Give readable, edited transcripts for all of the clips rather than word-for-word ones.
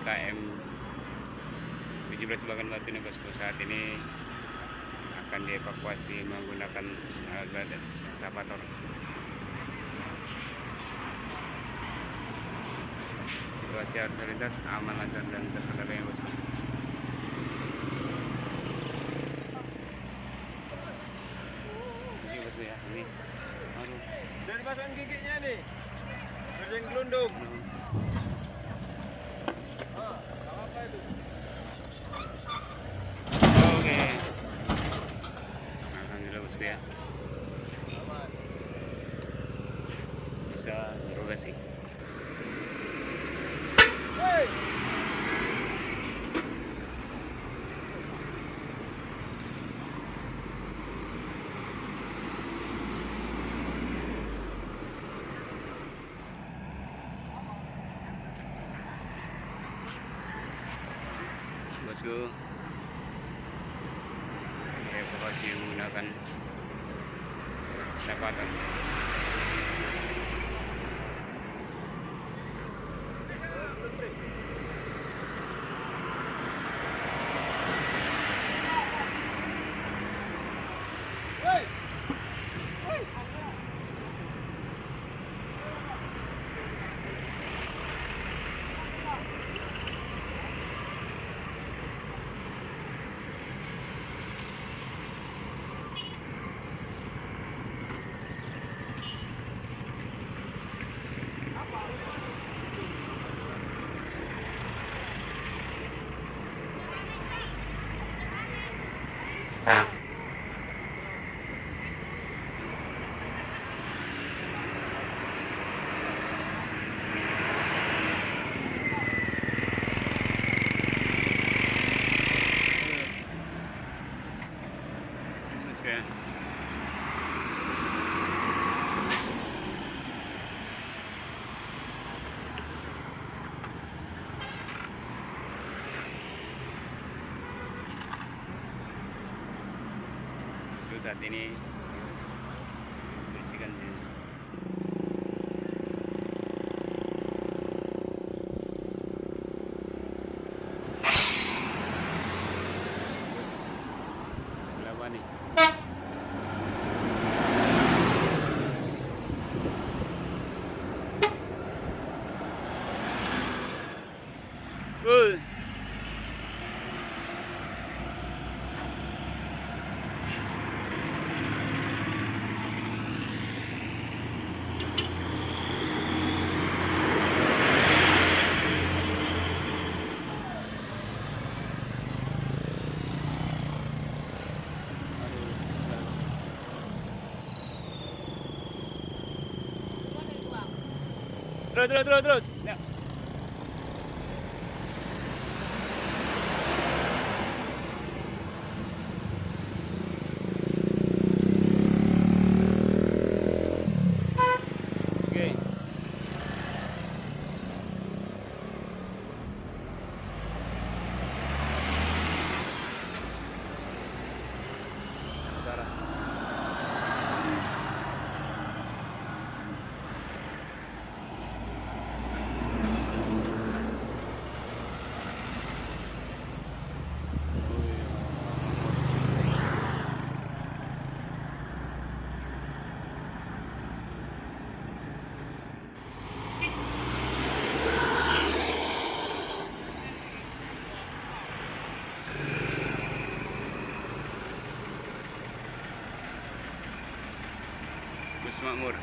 KM 17 Bagan Batu nih bosku. Saat ini akan dievakuasi menggunakan alat eskavator. Situasi arus lalu lintas aman, lancar dan terkendali ya bosku. Ini bosku ya, ini. Aduh. Dan pasang giginya nih. Berjeng gelundung. Apa itu? Oke. Alhamdulillah bosku ya. Aman. Bisa dirogasi. Hey! Bosku, evakuasi menggunakan eskavator. Bosku ya. Bosku, saat ini bersihkan berapa nih? Terus. Ya. Oke. Utara. Gus Makmur.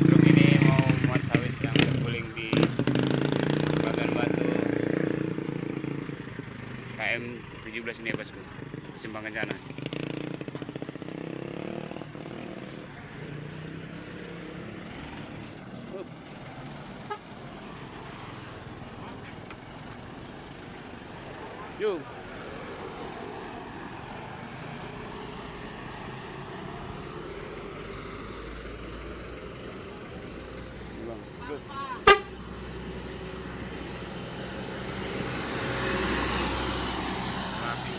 Truk ini mau muat sawit yang terguling di Bagan Batu KM 17 ini ya bosku, Simpang Kencana. Yuk. Good. Rapi.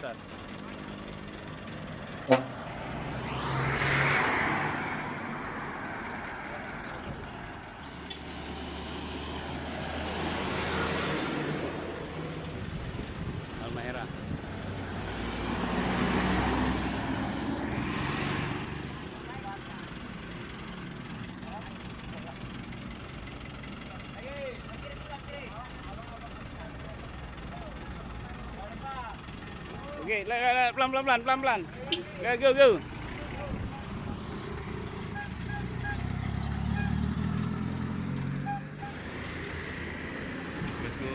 Start. Halmahera. Oke, pelan-pelan. Go. Bosku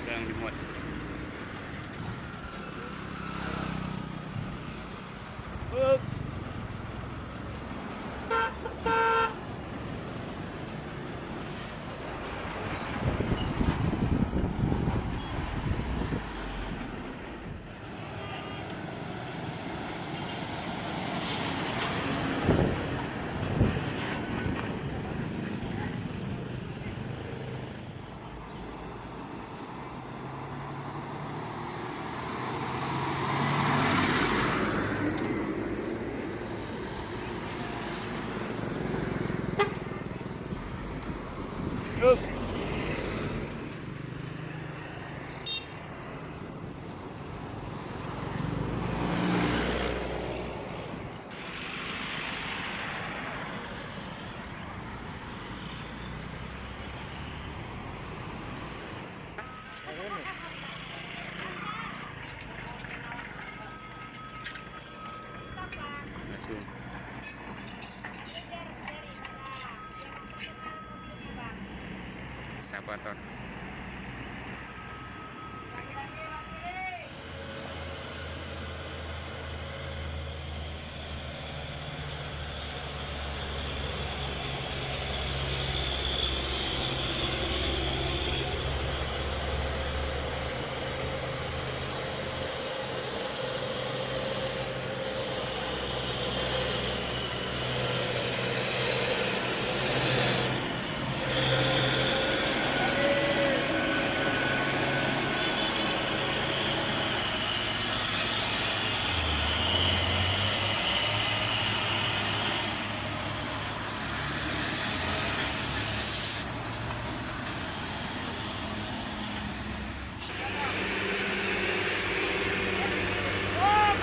sedang dimuat. Up. Up. Masuk. Sabaton.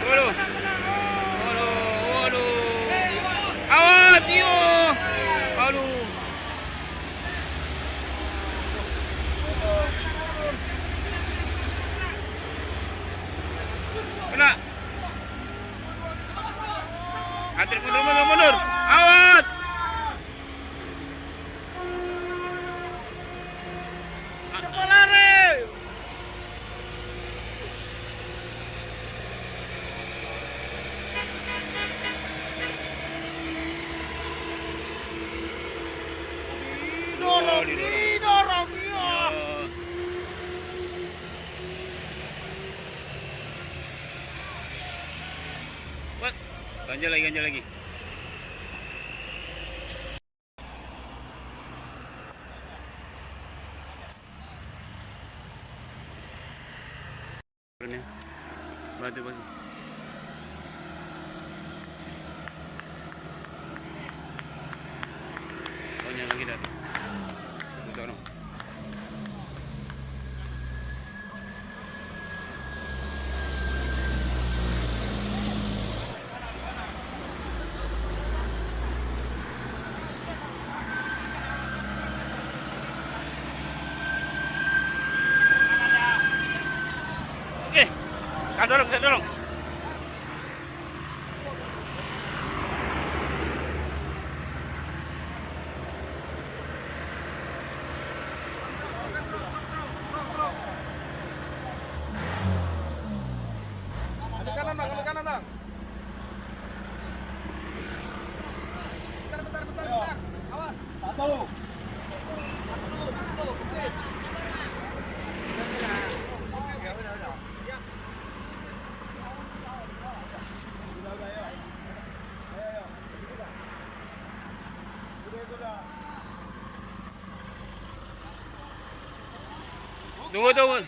Waduh. Awas, yo. Aduh. Kena. Antri mundur. Awas. Lari. Didorong iya. What? Ganjal lagi. Bantu bos. Banyak lagi dah. Betul dong. Oke, saya dorong. Ambil kanan bang. Bentar. Awas. Satu. Masuk dulu. Udah. Ya. Udah, ya. Ayo. Udah. Tunggu.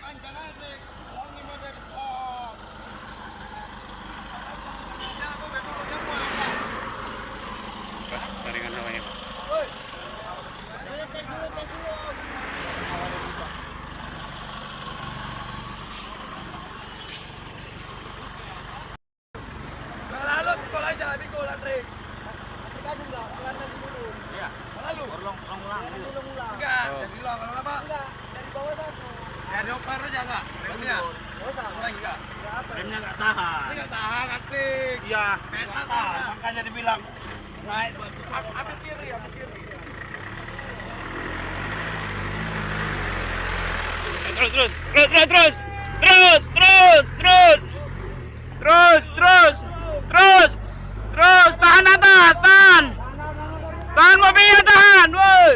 Jalan lagi dulu. Iya. Lalu. Ulang. Enggak, jadi ulang kalau apa? Enggak, dari bawah satu. Dari oper aja enggak? Remnya. Oh sama. Ulang enggak? Enggak apa. Remnya nggak tahan. Ini enggak tahan aktif. Iya. Peta Tahan. tahan. Makanya dibilang naik batu. Ambil kiri, ambil kiri. Terus, tahan atas, tahan mobilnya, tahan, woi,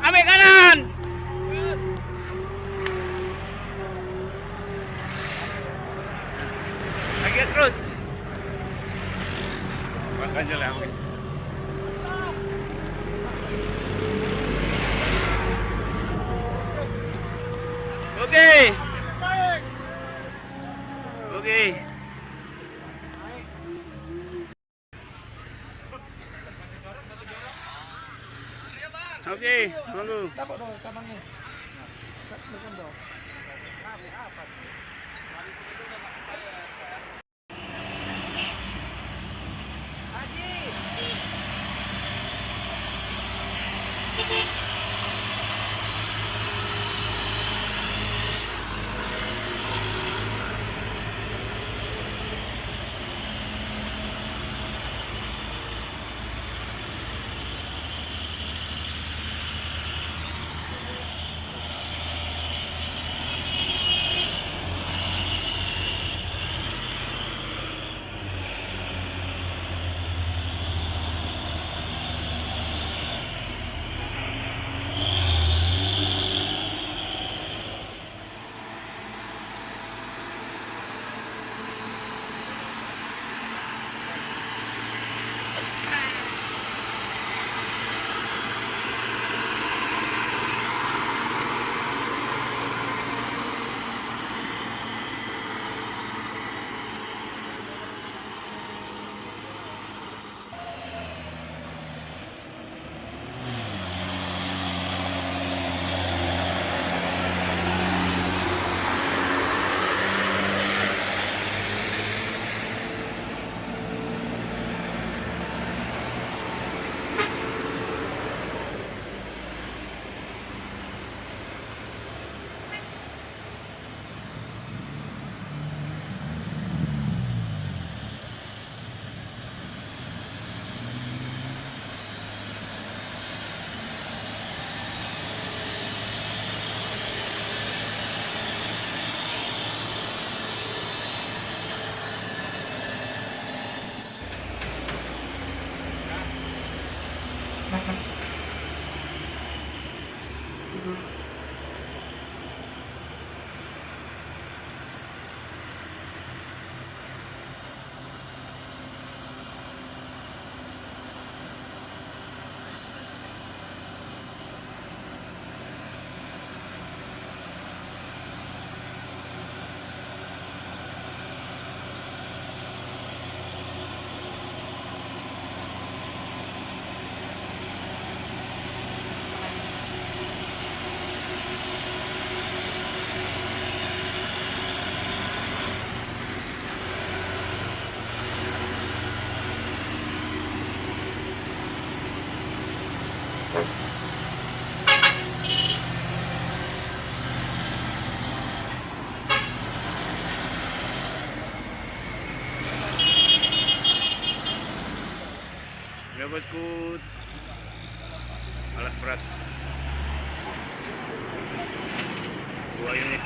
ambil kanan, lagi terus, makanya lah. Oke. Oke, tunggu. Dapat dong cabangnya. Tekan dong. Udah bosku, alat berat 2 unit.